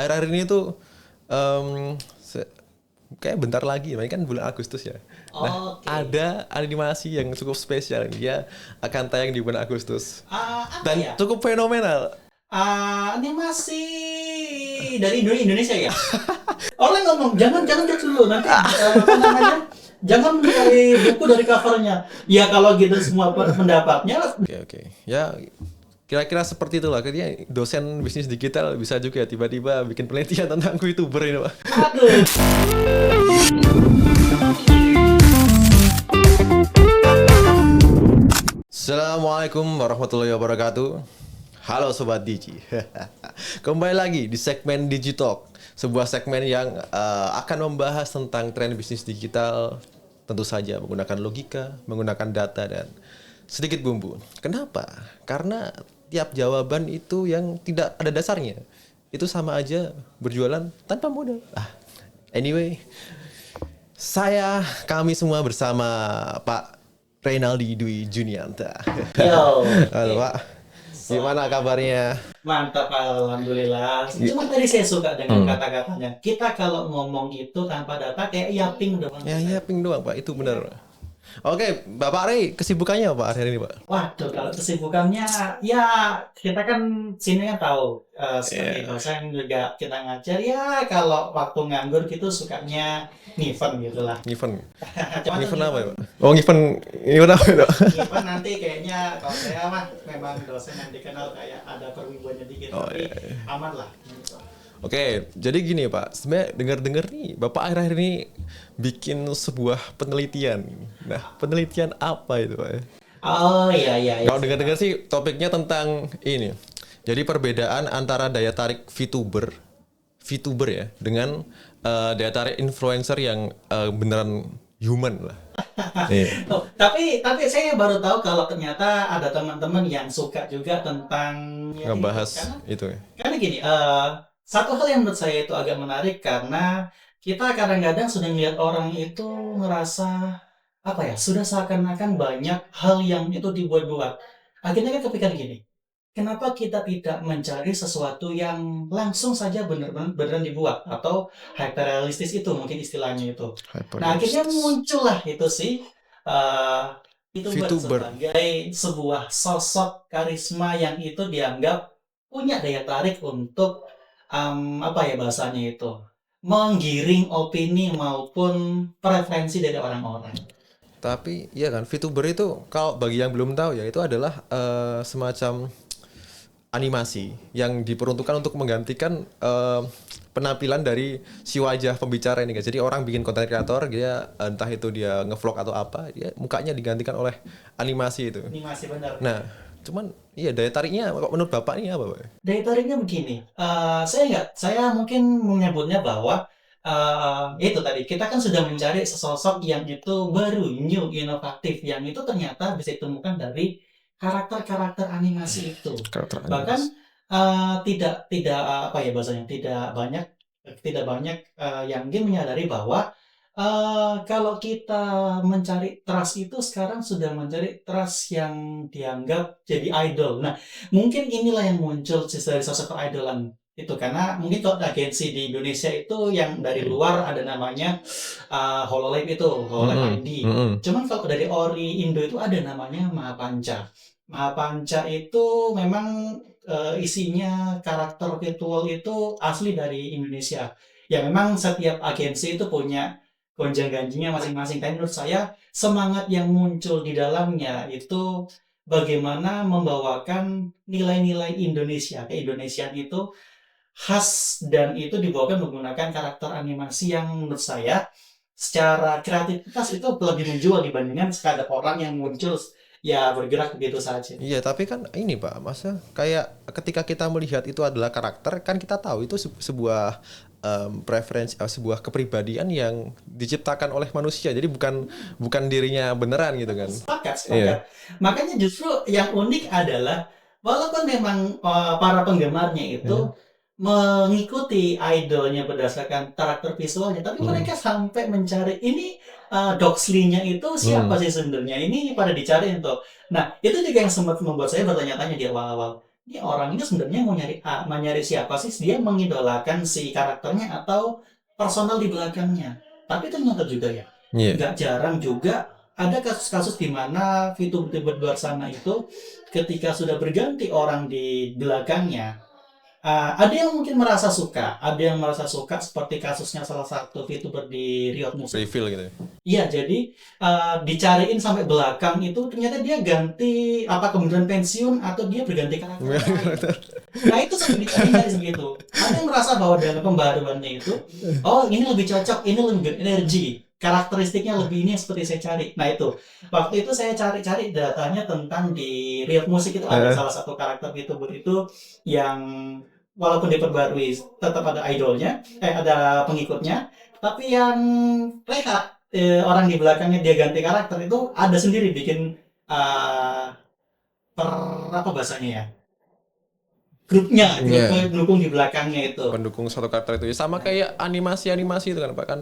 akhir-akhir ini tuh kayak bentar lagi, ini kan bulan Agustus ya. Nah, Oke. ada animasi yang cukup spesial. Dia akan tayang di bulan Agustus Apa dan ya? cukup fenomenal. Animasi dari Indonesia ya. Orang ngomong jangan jangan judge dulu nanti apa namanya? Jangan dari buku dari covernya. Ya kalau gitu semua pendapatnya. Oke. Ya, kira-kira seperti itulah. Ketika dosen bisnis digital bisa juga tiba-tiba bikin penelitian tentang VTuber ini, Pak. Aduh. Assalamualaikum warahmatullahi wabarakatuh. Halo Sobat Digi. Kembali lagi di segmen Digitalk, sebuah segmen yang akan membahas tentang tren bisnis digital, tentu saja menggunakan logika, menggunakan data, dan sedikit bumbu. Kenapa? Karena tiap jawaban itu yang tidak ada dasarnya, itu sama aja berjualan tanpa modal. Anyway, kami semua bersama Pak Reynaldi Dwi Junianta. Yo. Halo Pak, gimana kabarnya? Mantap, alhamdulillah. Cuma tadi saya suka dengan kata-katanya. Kita kalau ngomong itu tanpa data kayak yaping doang. Ya, ping doang Pak, itu benar. Oke, Bapak Rey, kesibukannya apa hari ini Pak? Waduh, kalau kesibukannya, ya kita kan sini kan tahu sebagai dosen juga kita ngajar. Ya kalau waktu nganggur gitu sukanya ngevent gitu lah. Event Cuma tuh apa ya Pak? Oh, event apa ya Pak? ngevent nanti kayaknya kalau saya mah memang dosen yang dikenal kayak ada perwibuannya dikit, tapi aman lah. Gitu. Oke, jadi gini Pak, sebenarnya dengar-dengar nih, Bapak akhir-akhir ini bikin sebuah penelitian. Nah, penelitian apa itu Pak? Oh iya. Kalau dengar-dengar sih topiknya tentang ini. Jadi perbedaan antara daya tarik VTuber ya, dengan daya tarik influencer yang beneran human lah. Iya. Oh, tapi saya baru tahu kalau ternyata ada teman-teman yang suka juga tentang ya, Ngebahas itu. itu ya. Karena gini, satu hal yang menurut saya itu agak menarik karena kita kadang-kadang sudah melihat orang itu ngerasa apa ya, sudah seakan-akan banyak hal yang itu dibuat-buat. Akhirnya kan kepikiran gini, kenapa kita tidak mencari sesuatu yang langsung saja benar-benar beneran dibuat atau hyperrealistis itu mungkin istilahnya itu. Nah, akhirnya Hyperrealistis. muncullah itu sih itu buat VTuber. sebagai sebuah sosok karisma yang itu dianggap punya daya tarik untuk apa ya bahasanya itu menggiring opini maupun preferensi dari orang-orang. Tapi iya kan, VTuber itu kalau bagi yang belum tahu ya, itu adalah semacam animasi yang diperuntukkan untuk menggantikan penampilan dari si wajah pembicara ini guys. Jadi orang bikin konten kreator, dia entah itu dia ngevlog atau apa, dia mukanya digantikan oleh animasi itu. Animasi benar. Nah, cuman iya daya tariknya kok menurut Bapak ini apa, Pak? Daya tariknya begini, saya mungkin menyebutnya bahwa itu tadi kita kan sudah mencari sesosok yang itu baru, new, inovatif, yang itu ternyata bisa ditemukan dari karakter-karakter animasi itu. Karakter Bahkan animasi. tidak apa ya bahasanya tidak banyak yang mungkin menyadari bahwa kalau kita mencari trust itu sekarang sudah mencari trust yang dianggap jadi idol. Nah, mungkin inilah yang muncul dari sosok idolan itu karena mungkin kalau agensi di Indonesia itu yang dari luar ada namanya Hololive itu, Hololive ID. Cuman kalau dari Ori Indo itu ada namanya Mahapanca. Mahapanca itu memang isinya karakter virtual itu asli dari Indonesia. Ya memang setiap agensi itu punya gonjang-ganjingnya masing-masing. Tapi menurut saya semangat yang muncul di dalamnya itu bagaimana membawakan nilai-nilai Indonesia, keindonesiaan itu khas dan itu dibawakan menggunakan karakter animasi yang menurut saya secara kreativitas itu lebih menjual dibandingkan sekadar orang yang muncul ya bergerak begitu saja. Iya, tapi kan ini Pak, masa kayak ketika kita melihat itu adalah karakter, kan kita tahu itu sebuah preferensi, sebuah kepribadian yang diciptakan oleh manusia. Jadi bukan dirinya beneran gitu kan. Sepakat. Iya. Makanya justru yang unik adalah walaupun memang para penggemarnya itu mengikuti idolnya berdasarkan karakter visualnya, tapi mereka sampai mencari ini Doxley-nya itu siapa sih sebenarnya? Ini pada dicari tuh. Nah, itu juga yang sempat membuat saya bertanya-tanya di awal-awal. ini orang ini sebenarnya mau nyari siapa sih? Dia mengidolakan si karakternya atau personal di belakangnya. Tapi ternyata juga ya, Iya. nggak jarang juga ada kasus-kasus di mana VTuber di luar sana itu ketika sudah berganti orang di belakangnya, ada yang mungkin merasa suka, ada yang merasa suka seperti kasusnya salah satu VTuber di Riot Musik. Reveal gitu. Iya, jadi dicariin sampai belakang itu ternyata dia ganti apa kemudian pensiun atau dia berganti karakter lain. Nah itu sampai dicari segitu. Ada yang merasa bahwa dalam pembaruannya itu, oh ini lebih cocok, ini lebih berenergi, karakteristiknya lebih ini yang seperti saya cari. Nah itu, waktu itu saya cari-cari datanya tentang di Riot Musik itu ada salah satu karakter VTuber itu yang walaupun diperbarui tetap ada idolnya, ada pengikutnya, tapi yang rehat orang di belakangnya dia ganti karakter itu ada sendiri bikin eh, per apa bahasanya ya grupnya grup Iya. pendukung di belakangnya itu. Pendukung satu karakter itu ya, sama Nah, kayak animasi-animasi itu kan Pak kan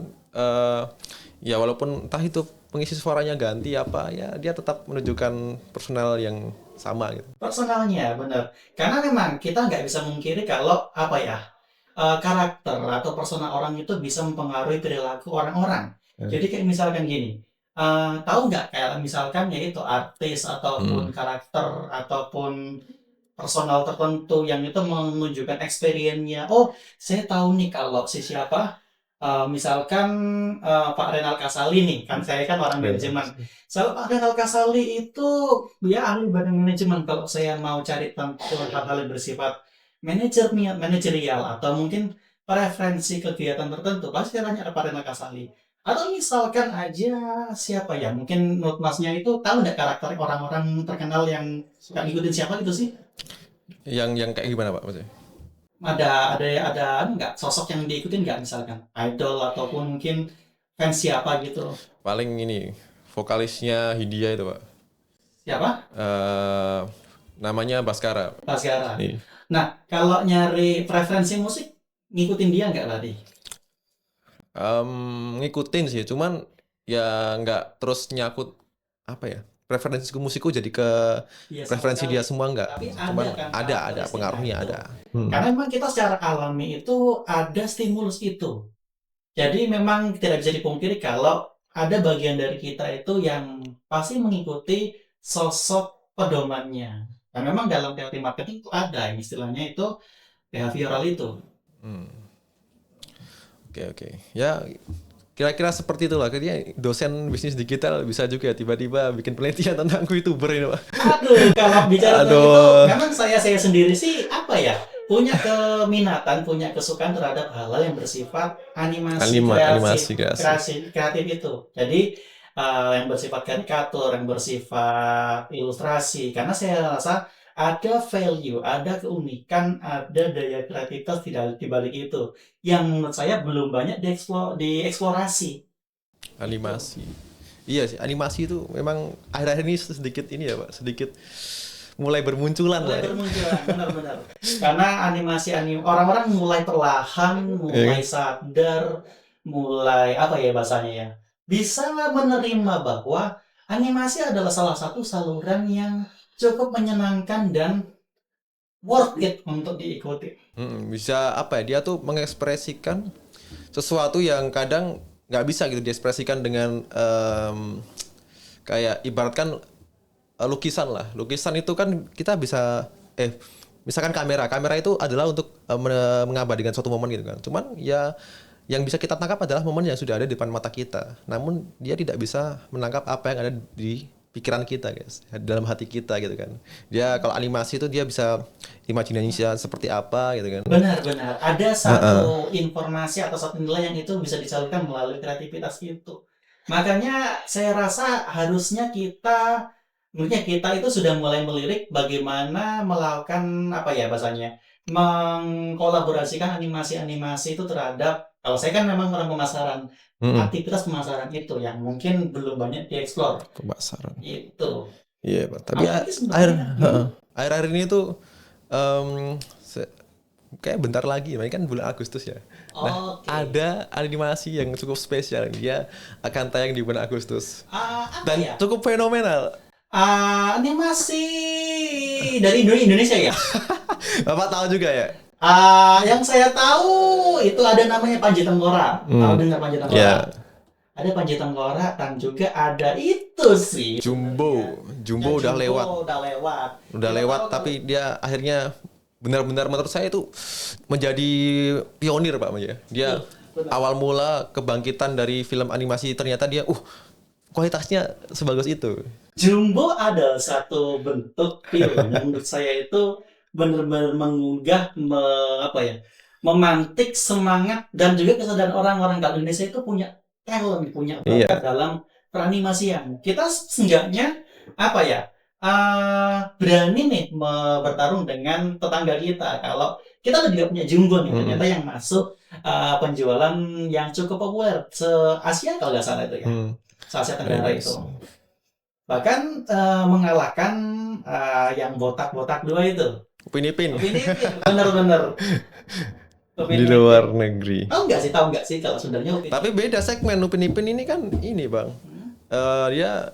ya walaupun entah itu pengisi suaranya ganti apa ya dia tetap menunjukkan personal yang sama gitu. personalnya benar karena memang kita nggak bisa mungkiri kalau apa ya karakter atau personal orang itu bisa mempengaruhi perilaku orang-orang. Jadi kayak misalkan gini, tahu nggak kayak misalkan yaitu artis ataupun Hmm. karakter ataupun personal tertentu yang itu menunjukkan experience-nya. Oh, saya tahu nih kalau si siapa, misalkan Pak Renal Kasali nih, kan saya kan orang manajemen. Kalau Pak Renal Kasali itu dia ahli badan manajemen. Kalau saya mau cari tentang hal-hal yang bersifat manajerial atau mungkin preferensi kegiatan tertentu, pasti tanya ke Pak Renal Kasali. Atau misalkan aja siapa ya, mungkin menurut masnya itu tahu nggak karakter orang-orang terkenal yang suka ngikutin siapa gitu sih? Yang kayak gimana Pak maksudnya? Ada nggak sosok yang diikutin nggak misalkan idol ataupun mungkin fans siapa gitu? Paling ini vokalisnya Hindia itu Pak. Siapa? eh Namanya Baskara. Baskara. Iya. Nah, kalau nyari preferensi musik ngikutin dia nggak berarti? Ngikutin sih, cuman ya nggak terus nyakut apa ya preferensi musikku jadi ke Iya sama preferensi sekali. dia semua nggak. Tapi ada Cuman kan ada karakteristiknya pengaruhnya itu. ada. Hmm. Karena memang kita secara alami itu ada stimulus itu. Jadi memang tidak bisa dipungkiri kalau ada bagian dari kita itu yang pasti mengikuti sosok pedomannya. Dan memang dalam teori marketing itu ada istilahnya itu behavioral itu. Hmm. Oke. Ya kira-kira seperti itulah. Kayaknya dosen bisnis digital bisa juga tiba-tiba bikin penelitian tentang VTuber ini Pak. Aduh, kalau bicara tentang itu, Aduh. memang saya sendiri sih apa ya punya keminatan, punya kesukaan terhadap hal-hal yang bersifat animasi Animasi kreasi. kreatif itu. Jadi yang bersifat karikatur, yang bersifat ilustrasi, karena saya rasa ada value, ada keunikan, ada daya kreativitas di balik itu, yang menurut saya belum banyak dieksplorasi. Itu. Animasi. Iya sih, animasi itu memang akhir-akhir ini sedikit ini ya Pak, sedikit mulai bermunculan lah Mulai ya. bermunculan, benar-benar. Karena orang-orang mulai perlahan, Iya mulai kan? sadar, mulai apa ya bahasanya ya, bisa menerima bahwa animasi adalah salah satu saluran yang cukup menyenangkan dan worth it untuk diikuti. Bisa apa ya? Dia tuh mengekspresikan sesuatu yang kadang nggak bisa gitu diekspresikan dengan kayak ibaratkan lukisan lah. Lukisan itu kan kita bisa misalkan kamera itu adalah untuk mengabadikan suatu momen gitu kan. Cuman ya yang bisa kita tangkap adalah momen yang sudah ada di depan mata kita. Namun dia tidak bisa menangkap apa yang ada di pikiran kita guys, dalam hati kita gitu kan. Dia kalau animasi itu dia bisa imajinasinya seperti apa gitu kan. Benar-benar. Ada Heeh. satu informasi atau satu nilai yang itu bisa disalurkan melalui kreativitas itu. Makanya saya rasa menurutnya kita itu sudah mulai melirik bagaimana melakukan apa ya bahasanya, mengkolaborasikan animasi-animasi itu terhadap kalau saya kan memang orang pemasaran, Mm-mm. aktivitas pemasaran itu yang mungkin belum banyak dieksplor. Pemasaran. Itu. Iya, Pak. Tapi Apalagi akhir sebenarnya. heeh. Akhir-akhir ini tuh em, kayak bentar lagi, ini kan bulan Agustus ya. Nah, Oke. ada animasi yang cukup spesial. Dia akan tayang di bulan Agustus Apa dan ya? cukup fenomenal. Animasi dari Indonesia ya? Bapak tahu juga ya? Yang saya tahu itu ada namanya Panji Tengkorak. Tahu dengar Panji Tengkorak? Ya, Ada Panji Tengkorak dan juga ada itu sih. Jumbo. Jumbo udah lewat. Udah lewat. Udah Kita lewat tahu tapi dia akhirnya benar-benar menurut saya itu menjadi pionir Pak Mas ya. Dia Benar. awal mula kebangkitan dari film animasi, ternyata dia kualitasnya sebagus itu. Jumbo ada satu bentuk film yang menurut saya itu benar-benar mengunggah memantik semangat dan juga kesadaran orang-orang kalau Indonesia itu punya talent, punya Iya. bakat dalam peranimasian. Kita seenggaknya berani nih bertarung dengan tetangga kita. Kalau kita kan juga punya Jumbo nih, ternyata yang masuk penjualan yang cukup populer se-Asia kalau nggak salah itu ya, se-Asia Tenggara itu. Bahkan mengalahkan yang botak-botak dua itu. Upin Ipin Bener-bener. di luar negeri. Tahu nggak sih kalau sebenarnya Upin Tapi beda segmen. Upin Ipin ini kan ini Bang. Dia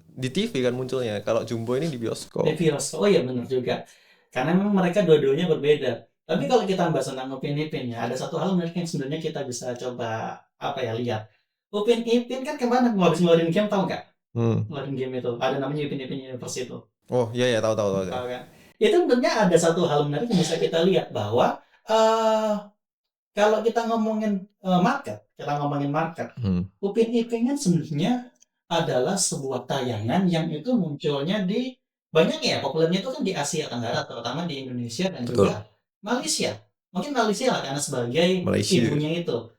di TV kan munculnya. Kalau Jumbo ini di bioskop. Di bioskop. Oh iya benar juga. Karena memang mereka dua-duanya berbeda. Tapi kalau kita bahas tentang Upin Ipin ya, ada satu hal menarik yang sebenarnya kita bisa coba lihat. Upin Ipin kan kemana habis ngeluarin game, tahu nggak? Ngeluarin game itu ada namanya Upin Ipin Universe itu. Oh iya tahu. Tahu kan? Itu sebenarnya ada satu hal menarik yang bisa kita lihat bahwa kalau kita ngomongin market, Upin Ipin kan sebenarnya adalah sebuah tayangan yang itu munculnya di banyak ya, populernya itu kan di Asia Tenggara, terutama di Indonesia dan juga Malaysia. Mungkin Malaysia lah karena sebagai ibunya itu.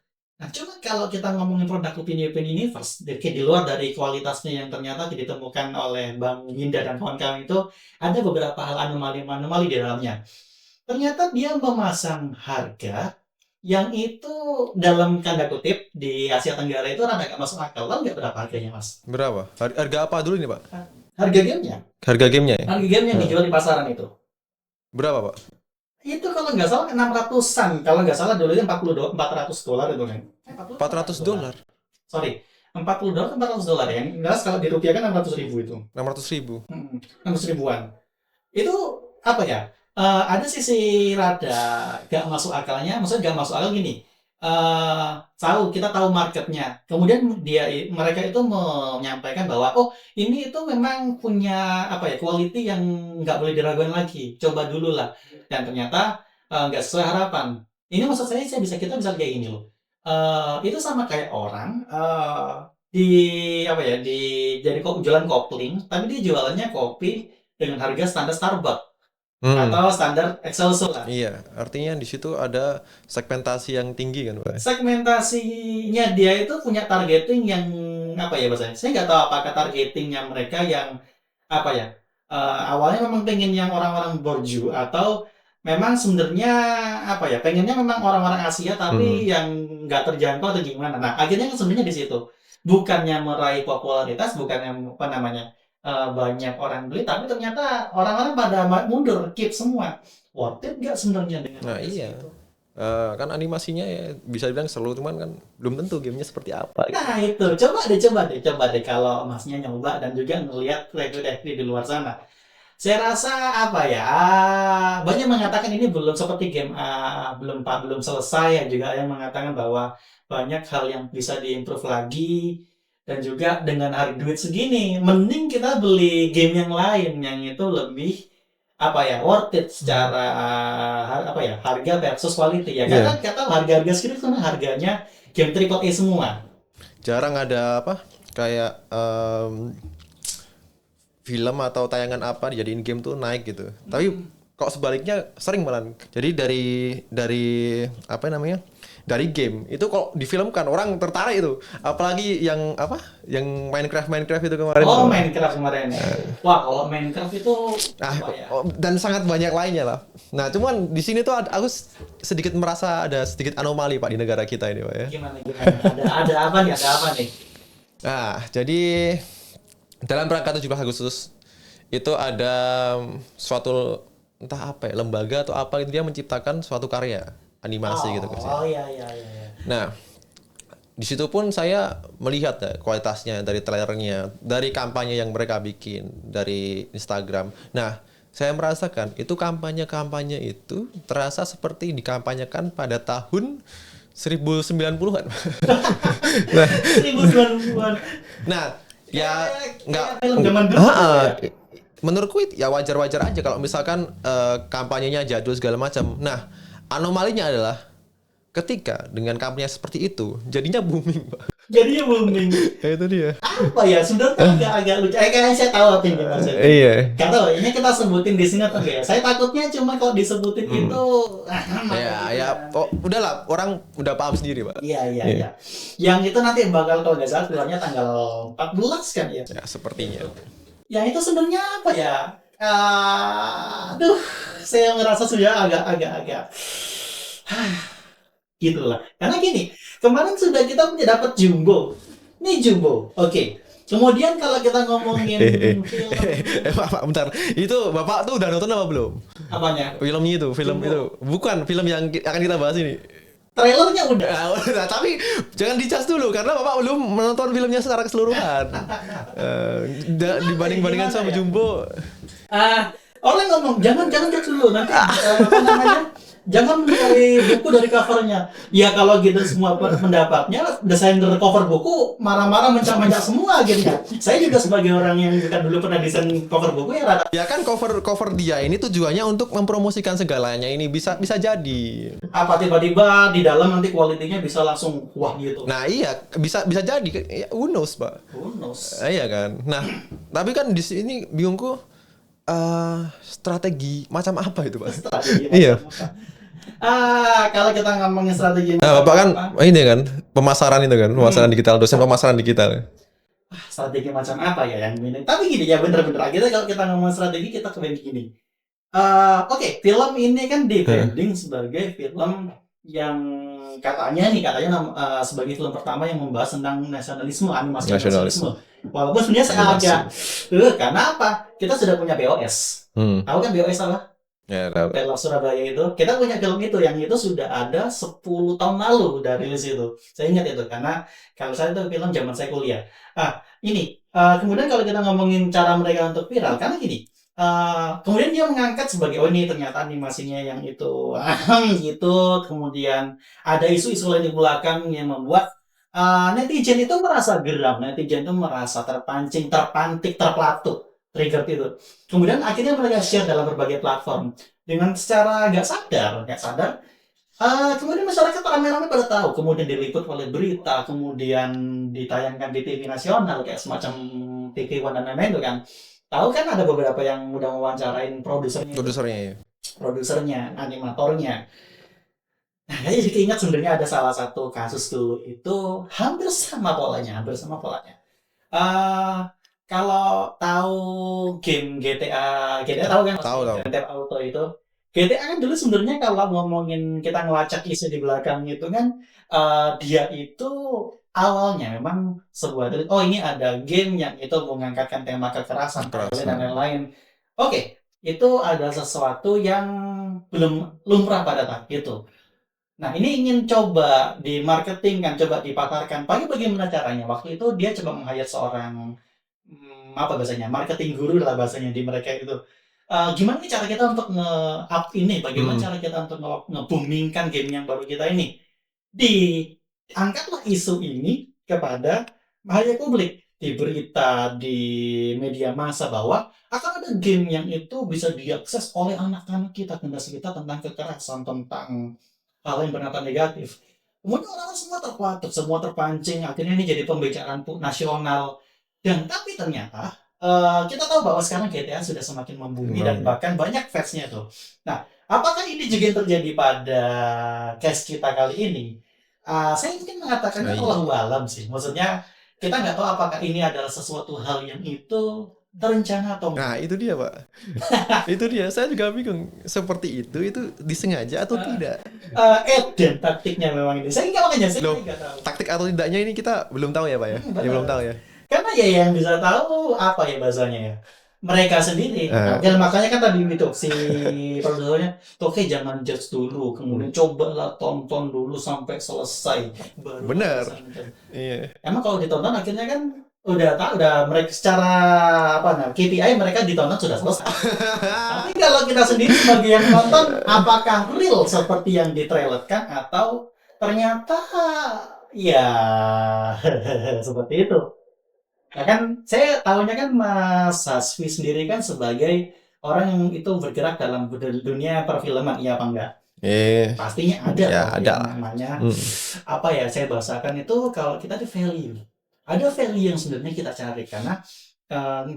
Nah, cuma kalau kita ngomongin produk Upin Ipin Universe, di luar dari kualitasnya yang ternyata ditemukan oleh Bang Ginda dan kawan-kawan itu, ada beberapa hal anomali di dalamnya. Ternyata dia memasang harga yang itu dalam tanda kutip di Asia Tenggara itu rada gak masuk akal. Tahu nggak berapa harganya, Mas? Berapa? Harga apa dulu nih Pak? Harga gamenya. Harga gamenya ya? Harga game yang dijual di pasaran itu. Berapa Pak? Itu kalau nggak salah 600-an. Kalau nggak salah dulu itu $400 itu kan. $400. Sorry, $40 $400 ya. Yang jelas kalau dirupiahkan 600.000 itu. 600.000. 600 ribuan. Itu apa ya? Ada sisi rada gak masuk akalnya. Maksudnya gak masuk akal gini. Kita tahu marketnya. Kemudian mereka itu menyampaikan bahwa ini itu memang punya quality yang nggak boleh diragukan lagi. Coba dulu lah. Dan ternyata nggak sesuai harapan. Ini maksud saya kita bisa kayak gini loh. Itu sama kayak orang jadi jualan kopling, tapi dia jualannya kopi dengan harga standar Starbucks. Atau standar Excelsior lah. Iya, artinya di situ ada segmentasi yang tinggi kan Pak? Segmentasinya dia itu punya targeting yang bahasanya? Saya nggak tahu apakah targetingnya mereka yang awalnya memang pengen yang orang-orang borju atau memang sebenarnya pengennya memang orang-orang Asia tapi yang nggak terjangkau atau gimana. Nah, akhirnya kan sebenarnya di situ bukannya meraih popularitas, bukannya banyak orang beli, tapi ternyata orang-orang pada mundur, keep semua. Worth it nggak sebenarnya dengan iya. Kan animasinya ya bisa dibilang seru, cuman kan belum tentu gamenya seperti apa. Nah itu, coba deh kalau masnya nyoba dan juga ngelihat review di luar sana. Saya rasa banyak mengatakan ini belum seperti game belum selesai ya, juga yang mengatakan bahwa banyak hal yang bisa diimprove lagi. Dan juga dengan harga duit segini, mending kita beli game yang lain yang itu lebih worth it secara harga versus quality ya. Karena kata harga segitu kan harganya game AAA semua. Jarang ada kayak film atau tayangan dijadiin game tuh naik gitu. Tapi kok sebaliknya sering malah. Jadi dari game itu kok difilmkan orang tertarik itu, apalagi yang Minecraft itu kemarin. Minecraft kemarin. Wah, kalau Minecraft itu dan sangat banyak lainnya lah. Nah, cuman di sini tuh aku sedikit merasa ada sedikit anomali Pak di negara kita ini Pak ya. Gimana? Ada apa nih? Nah, jadi dalam rangka 17 Agustus itu ada suatu entah lembaga atau dia menciptakan suatu karya animasi gitu guys. Iya. Nah, di situ pun saya melihat kualitasnya dari trailernya, dari kampanye yang mereka bikin dari Instagram. Nah, saya merasakan itu kampanye-kampanye itu terasa seperti dikampanyekan pada tahun 1090-an. Nah, 1090-an. nah, ya nggak film zaman dulu ya. menurutku ya wajar-wajar aja kalau misalkan kampanyenya jadul segala macam. Nah, anomalinya adalah ketika dengan kampanye seperti itu jadinya booming, Pak. Jadinya booming. Ya, itu dia. Apa ya? Sudah tuh agak lucu. Kayaknya saya tahu apa yang dimaksud. Iya. Gak tahu, ini kita sebutin di sini atau enggak ya? Saya takutnya cuma kalau disebutin itu Ya, udahlah, orang udah paham sendiri, Pak. Iya. Yang itu nanti bakal kalau nggak salah keluarnya tanggal 14 kan ya? Ya, sepertinya. Yang itu sebenarnya apa ya? Aduh, saya ngerasa sudah agak gitulah. Karena gini, kemarin sudah kita punya dapat Jumbo. Ini Jumbo, oke. Kemudian kalau kita ngomongin film, Bapak, bentar. Itu Bapak tuh udah nonton apa belum? apanya? Filmnya itu, film Jumbo. itu. Bukan film yang akan kita bahas ini. Trailernya udah. Nah, tapi jangan dicas dulu karena Bapak belum menonton filmnya secara keseluruhan. Dibanding-bandingkan Gimana sama ya? Jumbo. Orang ngomong jangan judge dulu nanti apa namanya? Jangan mencari buku dari covernya. Ya kalau gitu semua pendapatnya desainer cover buku marah-marah mencak-mencak semua akhirnya. Saya juga sebagai orang yang juga dulu pernah desain cover buku ya rada. Ya kan cover dia ini tujuannya untuk mempromosikan segalanya ini bisa jadi. Apa tiba-tiba di dalam nanti kualitinya bisa langsung wah gitu. Nah, iya bisa jadi. Ya, who knows, Pak. Who knows? Iya kan. Nah, tapi kan di sini bingungku strategi macam apa itu, Pak? Strategi Iya. macam apa? Kalau kita ngomongin strategi Nah, Bapak kan apa? ini kan pemasaran itu kan, pemasaran digital, dosen pemasaran digital. Strategi macam apa ya yang ini? Tapi gini ya bener-bener akhirnya kalau kita ngomong strategi kita ke gini. Oke, film ini kan di-branding sebagai film yang katanya sebagai film pertama yang membahas tentang nasionalisme, animasi nasionalisme. Walaupun sebenarnya saya agak karena apa? Kita sudah punya BOS. Tahu kan BOS apa? Ya, tahu. Battle of Surabaya itu. Kita punya film itu yang itu sudah ada 10 tahun lalu dari rilis itu. Saya ingat itu karena kalau saya itu film zaman saya kuliah. Ini kemudian kalau kita ngomongin cara mereka untuk viral karena gini. Kemudian dia mengangkat sebagai ini ternyata animasinya yang itu gitu. Kemudian ada isu-isu lain di belakang yang membuat netizen itu merasa geram, netizen itu merasa terpancing, terpantik, terpelatuk, trigger itu. Kemudian akhirnya mereka share dalam berbagai platform dengan secara nggak sadar. Kemudian masyarakat ramai-ramai pada tahu, kemudian diliput oleh berita, kemudian ditayangkan di TV nasional kayak semacam TV One dan lain-lain itu kan. Tahu kan ada beberapa yang udah mewawancarain Produsernya ya. produsernya, animatornya. Nah, jadi keinget sebenarnya ada salah satu kasus dulu itu hampir sama polanya. Kalau tahu game GTA tahu kan? Tahu. Grand Theft Auto itu. GTA kan dulu sebenarnya kalau ngomongin kita ngelacak isu di belakang itu kan dia itu awalnya memang sebuah ini ada game yang itu mengangkatkan tema kekerasan dan lain-lain. Oke, itu ada sesuatu yang belum lumrah pada tahap itu. Nah, ini ingin coba di marketing kan, coba dipasarkan. Bagaimana caranya? Waktu itu dia coba meng-hire seorang apa bahasanya? Marketing guru lah bahasanya di mereka itu. Gimana nih cara kita untuk nge-up ini? Bagaimana cara kita untuk nge-boomingkan game yang baru kita ini? Diangkatlah isu ini kepada halayak publik di berita, di media massa bahwa akan ada game yang itu bisa diakses oleh anak-anak kita, generasi kita tentang kekerasan, tentang hal yang bernada negatif. Kemudian orang semua terpelatuk, semua terpancing, akhirnya ini jadi pembicaraan nasional. Dan tapi ternyata kita tahu bahwa sekarang GTA sudah semakin membumi dan bahkan banyak fansnya tuh. Nah, apakah ini juga yang terjadi pada case kita kali ini? Saya mungkin mengatakannya Allahu alam sih. Maksudnya kita nggak tahu apakah ini adalah sesuatu hal yang itu terencana atau Nah, itu dia, Pak. Itu dia. Saya juga bingung. Seperti itu disengaja atau tidak? Dan taktiknya memang ini. Saya nggak tahu. Taktik atau tidaknya ini kita belum tahu ya, Pak ya? Belum tahu ya. Karena ya yang bisa tahu apa ya bahasanya ya. Mereka sendiri. Dan makanya kan tadi itu si produsernya, oke jangan judge dulu, kemudian cobalah tonton dulu sampai selesai. Baru bener. Iya. Emang kalau ditonton akhirnya kan udah mereka secara apa namanya KPI mereka ditonton sudah selesai. Tapi kalau kita sendiri sebagai yang nonton, apakah real seperti yang ditrailerkan atau ternyata ya seperti itu? Nah kan saya tahunya kan Mas Hasfi sendiri kan sebagai orang yang itu bergerak dalam dunia perfilman, iya apa enggak? Eh, Pastinya ada ya toh ada yang lah. namanya Hmm. apa ya saya bahasakan itu kalau kita ada value. Ada value yang sebenarnya kita cari karena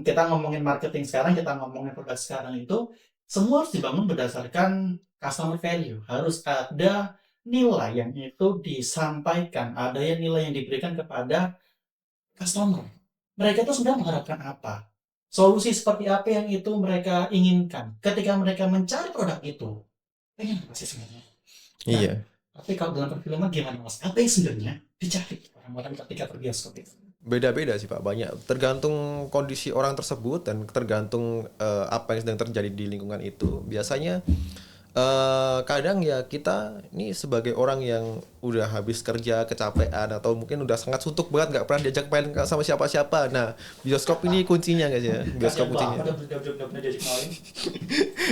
kita ngomongin marketing sekarang, kita ngomongin produk sekarang itu semua harus dibangun berdasarkan customer value. Harus ada nilai yang itu disampaikan, ada yang nilai yang diberikan kepada customer. Mereka itu sebenarnya mengharapkan apa? Solusi seperti apa yang itu mereka inginkan ketika mereka mencari produk itu? Pengen apa sih sebenarnya? Nah, Iya. tapi kalau dalam perfilman gimana Mas? Apa yang sebenarnya dicari orang-orang ketika berbioskop itu? Beda-beda sih Pak, banyak tergantung kondisi orang tersebut dan tergantung apa yang sedang terjadi di lingkungan itu. Biasanya kadang ya kita ini sebagai orang yang udah habis kerja kecapean atau mungkin udah sangat suntuk banget nggak pernah diajak main sama siapa-siapa. Nah, bioskop ini kuncinya guys ya, bioskop Kasian kuncinya. banget udah pernah jadi main.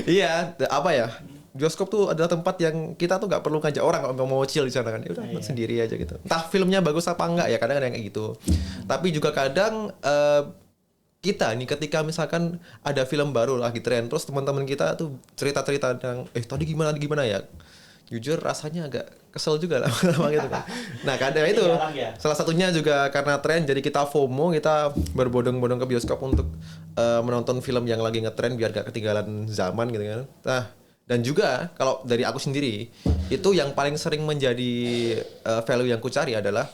Iya, apa ya? Bioskop tuh adalah tempat yang kita tuh nggak perlu ngajak orang kalau mau chill di sana kan. Ya udah Iya. sendiri aja gitu. Entah filmnya bagus apa enggak ya, kadang ada yang kayak gitu. Tapi juga kadang kita nih ketika misalkan ada film baru lagi tren terus teman-teman kita tuh cerita-cerita tentang tadi gimana ya. Jujur rasanya agak kesel juga lama-lama gitu kan. Nah, kadang itu Ketinggalan ya. salah satunya juga karena tren jadi kita FOMO, kita berbondong-bondong ke bioskop untuk menonton film yang lagi ngetren biar gak ketinggalan zaman gitu kan. Nah, dan juga kalau dari aku sendiri itu yang paling sering menjadi value yang ku cari adalah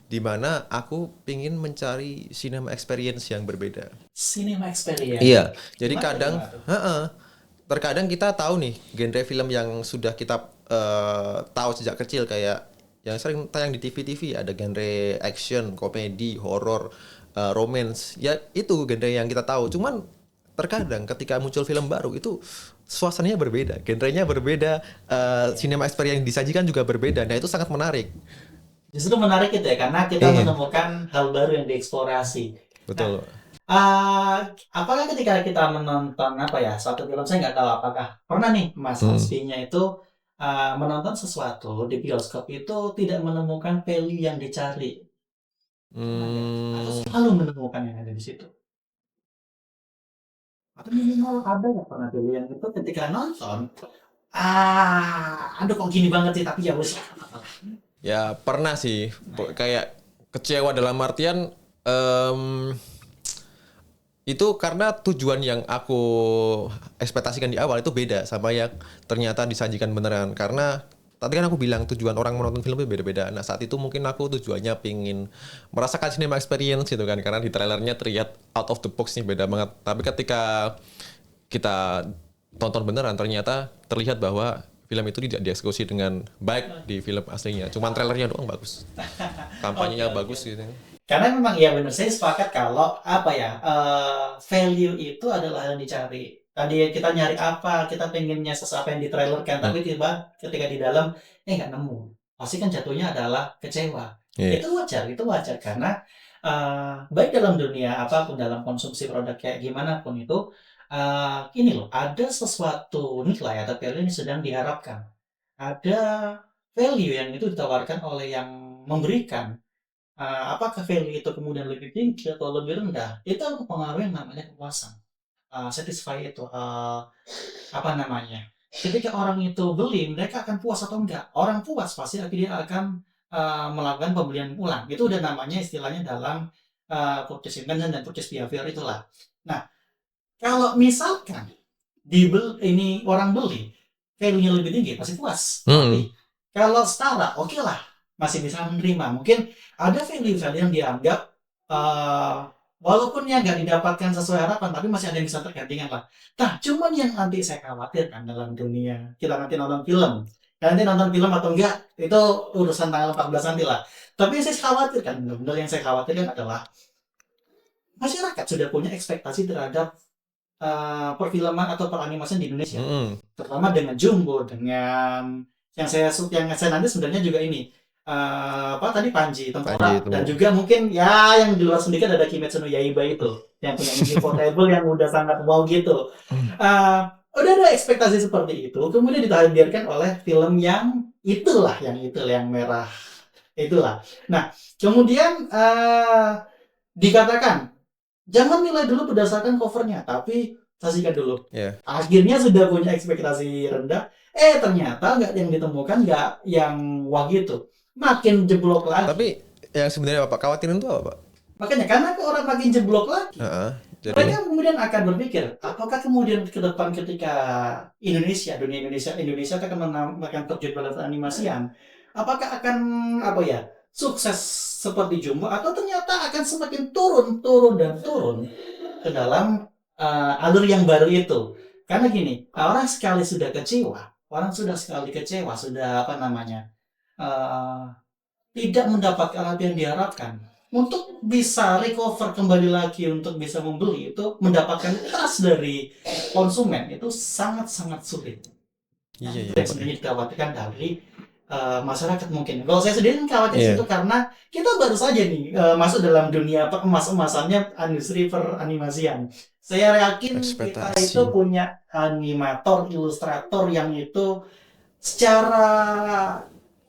di mana aku pingin mencari cinema experience yang berbeda. Cinema experience. Iya, jadi Gimana, kadang, gimana tuh? terkadang kita tahu nih genre film yang sudah kita tahu sejak kecil kayak yang sering tayang di TV-TV ada genre action, komedi, horor, romance. Ya itu genre yang kita tahu. Cuman terkadang ketika muncul film baru itu suasananya berbeda, genrenya berbeda, cinema experience yang disajikan juga berbeda. Nah, itu sangat menarik. Justru menarik itu ya karena kita Iya, menemukan hal baru yang dieksplorasi. Nah, betul. ah, apakah ketika kita menonton apa ya suatu film saya nggak tahu apakah pernah nih Mas Hmm. Hasbinya itu menonton sesuatu di bioskop itu tidak menemukan value yang dicari. Pernah nggak? Atau Hmm. selalu menemukan yang ada di situ? Atau minimal ada nggak pernah value yang itu ketika nonton aduh kok gini banget sih tapi ya wes lah. Ya pernah sih Nah, ya. kayak kecewa dalam artian itu karena tujuan yang aku ekspektasikan di awal itu beda sama yang ternyata disajikan beneran. Karena tadi kan aku bilang tujuan orang menonton film itu beda-beda. Nah, saat itu mungkin aku tujuannya pingin merasakan cinema experience gitu kan, karena di trailernya terlihat out of the box nih, beda banget. Tapi ketika kita tonton beneran ternyata terlihat bahwa film itu tidak dieksekusi dengan baik di film aslinya. Cuman trailernya doang bagus. Oke, Kampanyenya oke. bagus gitu. Karena memang ya benar saya sepakat kalau apa ya value itu adalah yang dicari. Tadi kita nyari apa, kita pengennya sesuatu yang ditrailerkan, Hmm. tapi tiba ketika di dalam nggak nemu. Pasti kan jatuhnya adalah kecewa. Iya. Itu wajar karena baik dalam dunia apapun dalam konsumsi produk kayak gimana pun itu ini loh ada sesuatu nilai atau value yang sedang diharapkan. Ada value yang itu ditawarkan oleh yang memberikan. Apakah value itu kemudian lebih tinggi atau lebih rendah, itu mempengaruhi yang namanya kepuasan. Satisfy itu, apa namanya, ketika orang itu beli, mereka akan puas atau enggak. Orang puas pasti dia akan melakukan pembelian ulang. Itu udah namanya istilahnya dalam purchase intention dan purchase behavior itulah. Nah, kalau misalkan ini orang beli, value-nya lebih tinggi, pasti puas. Hmm. Tapi kalau setara, oke lah, masih bisa menerima. Mungkin ada value-value yang dianggap eh walaupun ya nggak didapatkan sesuai harapan, tapi masih ada yang bisa tergantikan lah. Nah, cuman yang nanti saya khawatirkan dalam dunia kita nanti nonton film. Nanti nonton film atau enggak, itu urusan tanggal 14 nanti lah. Tapi yang saya khawatirkan, benar-benar yang saya khawatirkan adalah masyarakat sudah punya ekspektasi terhadap perfilman atau peranimasian di Indonesia, Hmm. terutama dengan Jumbo, dengan yang saya nanti sebenarnya juga ini apa tadi Panji Panji tengkorak, itu. dan juga mungkin ya yang di luar sedikit ada Kimetsu no Yaiba itu yang punya Ninja Portable yang udah sangat wow gitu. Eh, udah ada ekspektasi seperti itu, kemudian dihadirkan oleh film yang merah itulah. Nah, kemudian dikatakan jangan nilai dulu berdasarkan covernya, tapi saksikan dulu. Ya. Akhirnya sudah punya ekspektasi rendah, ternyata nggak yang ditemukan, nggak yang wah gitu. Makin jeblok lagi. Tapi yang sebenarnya Bapak khawatirin itu apa, Pak? Makanya karena orang makin jeblok lagi, Heeh. Jadi mereka kemudian akan berpikir, apakah kemudian ke depan ketika Indonesia akan akan terjun pada animasian, apakah akan apa ya sukses seperti Jumbo atau ternyata akan semakin turun dan turun ke dalam alur yang baru itu. Karena gini, orang sekali sudah kecewa, sudah apa namanya, uh, tidak mendapatkan apa yang diharapkan. Untuk bisa recover kembali lagi, untuk bisa membeli itu mendapatkan trust dari konsumen itu sangat-sangat sulit. iya Itu ya, yang Pak. sebenarnya dikhawatirkan dari masyarakat mungkin. Kalau saya sendiri khawatir Iya. itu karena kita baru saja nih masuk dalam dunia emas-emasannya industri peranimasian. Saya yakin kita itu Ekspektasi, punya animator, ilustrator yang itu secara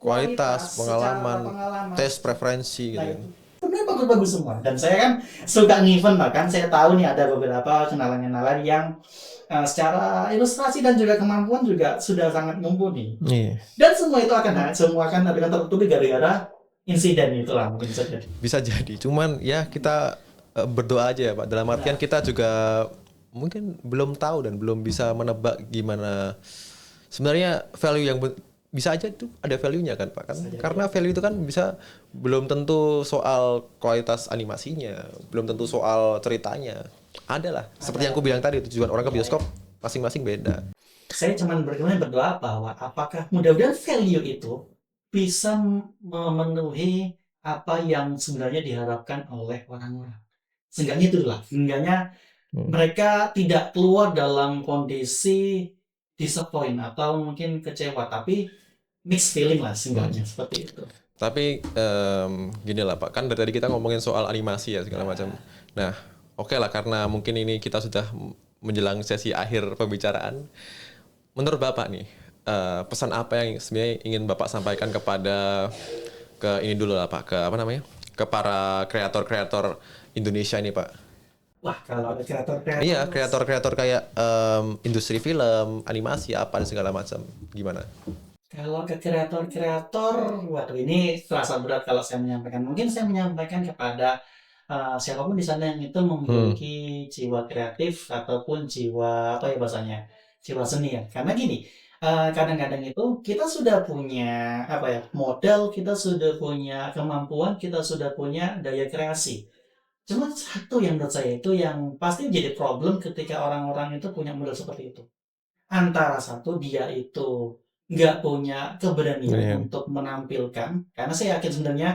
kualitas, kualitas, secara pengalaman, pengalaman. tes preferensi Nah gitu kan. itu sebenarnya bagus-bagus semua. Dan saya kan suka nge-event, bahkan saya tahu nih ada beberapa kenalan-kenalan yang secara ilustrasi dan juga kemampuan juga sudah sangat mumpuni. Iya. Dan semua akan tertutupi gara-gara insiden itulah mungkin saja. Bisa jadi. Cuman ya kita berdoa aja ya, Pak. Dalam artian kita juga mungkin belum tahu dan belum bisa menebak gimana sebenarnya value yang bisa aja itu ada value-nya kan, Pak, kan karena value itu kan bisa belum tentu soal kualitas animasinya, belum tentu soal ceritanya, ada lah seperti yang aku bilang tadi, tujuan orang ke bioskop masing-masing beda. Saya cuma berdoa bahwa apakah mudah-mudahan value itu bisa memenuhi apa yang sebenarnya diharapkan oleh orang-orang. Seenggaknya mereka tidak keluar dalam kondisi disappoint atau mungkin kecewa, tapi mixed feeling lah seenggaknya seperti itu. Tapi gini lah, Pak, kan dari tadi kita ngomongin soal animasi ya segala macam. Nah, oke lah, karena mungkin ini kita sudah menjelang sesi akhir pembicaraan. Menurut Bapak nih, pesan apa yang sebenarnya ingin Bapak sampaikan ke ini dulu lah, Pak, ke apa namanya, ke para kreator-kreator Indonesia ini, Pak? Wah, kalau ada kreator-kreator, Iya, kreator-kreator kayak industri film, animasi apa dan segala macam. Gimana? kalau ke kreator-kreator, waduh ini terasa berat kalau saya menyampaikan. Mungkin saya menyampaikan kepada siapapun di sana yang itu memiliki jiwa kreatif ataupun jiwa apa ya bahasanya, jiwa seni ya. Karena gini, kadang-kadang itu kita sudah punya apa ya modal, kita sudah punya kemampuan, kita sudah punya daya kreasi. Cuma satu yang menurut saya itu yang pasti jadi problem ketika orang-orang itu punya modal seperti itu. Antara satu dia itu nggak punya keberanian Iya. untuk menampilkan, karena saya yakin sebenarnya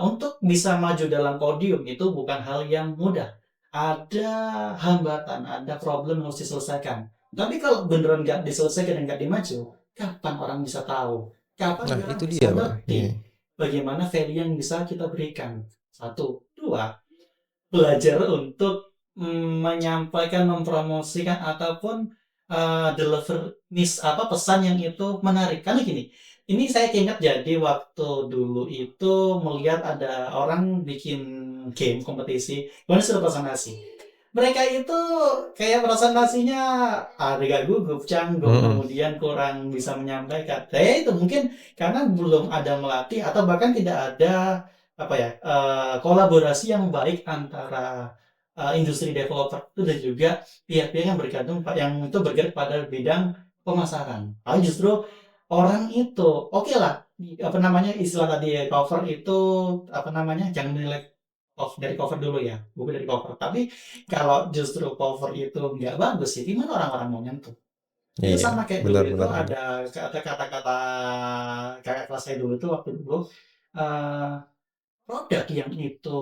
untuk bisa maju dalam podium itu bukan hal yang mudah. Ada hambatan, ada problem yang harus diselesaikan. Tapi kalau beneran nggak diselesaikan dan nggak dimaju, kapan orang bisa tahu? Kapan Nah, orang itu bisa dia, Pak. Iya. ngerti bagaimana value yang bisa kita berikan? Satu, dua, belajar untuk menyampaikan, mempromosikan ataupun deliver pesan yang itu menarik. Karena gini, ini saya ingat jadi waktu dulu itu melihat ada orang bikin game kompetisi, kemudian sudah presentasi. Mereka itu kayak presentasinya agak gugup, canggung, kemudian kurang bisa menyampaikan. Saya itu mungkin karena belum ada melatih atau bahkan tidak ada apa ya kolaborasi yang baik antara industri developer itu dan juga pihak-pihak yang yang itu bergerak pada bidang pemasaran. Justru orang itu oke lah apa namanya istilah tadi ya, cover itu apa namanya jangan menilai dari cover dulu ya, bukan dari cover. Tapi kalau justru cover itu nggak bagus sih, gimana orang-orang mau nyentuh? Itu Iya, sama kayak dulu benar itu benar benar. ada kata-kata kakak kelas saya dulu itu waktu dulu eh, produk yang itu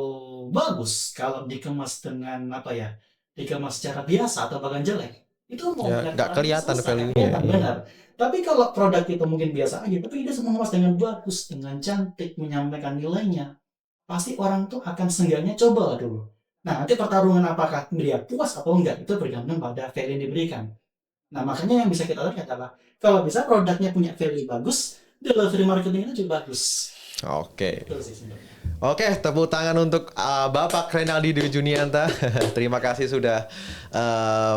bagus kalau dikemas dengan apa ya, dikemas secara biasa atau bahkan jelek. itu mau Ya, nggak kelihatan value-nya. kelihatan, benar. Tapi kalau produk itu mungkin biasa aja, tapi dia mengemas dengan bagus, dengan cantik, menyampaikan nilainya, pasti orang tuh akan seenggaknya coba lah dulu. Nah, nanti pertarungan apakah dia puas atau enggak, itu bergantung pada value yang diberikan. Nah, makanya yang bisa kita lihat adalah, kalau bisa produknya punya value bagus, delivery marketingnya juga bagus. Oke. Itu sih sebenarnya. Oke, tepuk tangan untuk Bapak Renaldi Dwi Junianta. Terima kasih sudah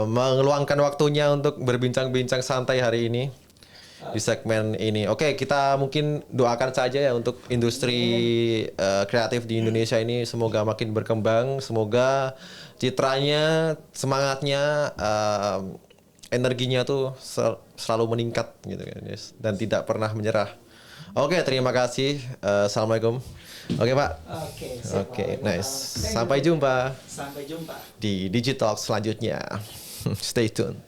mengeluangkan waktunya untuk berbincang-bincang santai hari ini di segmen ini. Oke, kita mungkin doakan saja ya untuk industri kreatif di Indonesia ini semoga makin berkembang, semoga citranya, semangatnya, energinya tuh selalu meningkat gitu kan, guys, dan tidak pernah menyerah. Oke, terima kasih. Assalamualaikum. Oke, Pak. Oke, nice. Sampai jumpa Sampai jumpa di Digitalk selanjutnya. Stay tune.